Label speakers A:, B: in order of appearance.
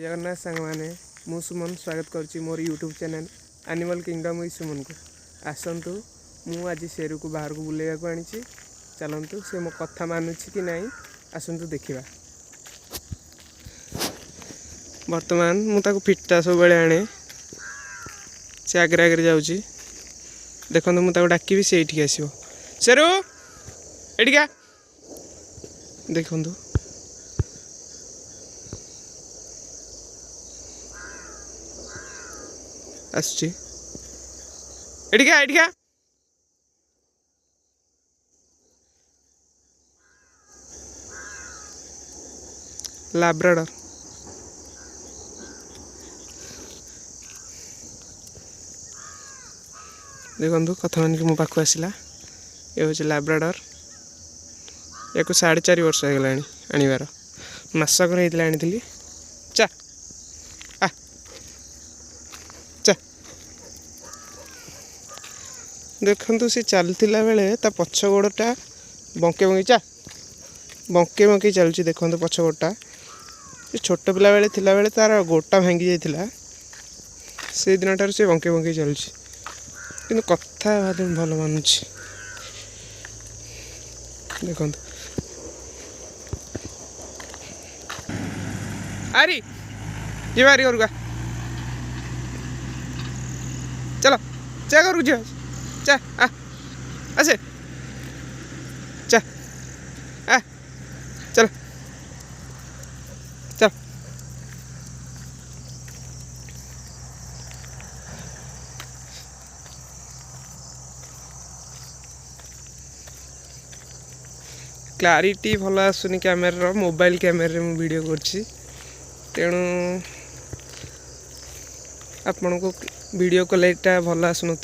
A: जगन्नाथ सांग मैंने मु सुमन स्वागत करुच्ची मोर YouTube channel animal kingdom with Suman को आसतु मु आज शेरू को बाहर को बुलेगा को आनी चलतु से मो कथा मानुची कि नहीं आसतु देखा बर्तमान मुझे फिटता सब बेले आने से आगे आगे जाऊँगी देखो मुझे डाकि से ये आसो शेरू एटिका देखु आसुची एटिका एटिका लैब्राडोर देखो कथा मान मो पाक आसला ये हूँ लैब्राडोर या 4.5 वर्ष हो गला आनिबार मसक आनी चा आ चा देखु सी चलता बेले ता पछ गोड़टा बंके बंके चा बंके बंके चलुची देखो पछ गोड़टा छोट पिला बेले थिला बेले तार गोड़टा भांगी जाइथिला से दिन ठार से बंके बंके चलुची किंतु कथा भल मानुची देखो आरी ये बारी और चलो चा करू जा चा आ आसे चा आ चलो चल क्लारिटी भल आसुनी कैमेरा मोबाइल कैमेरा मु वीडियो करछि तेणु आपण को वीडियो क्वालिटी भल आसुन।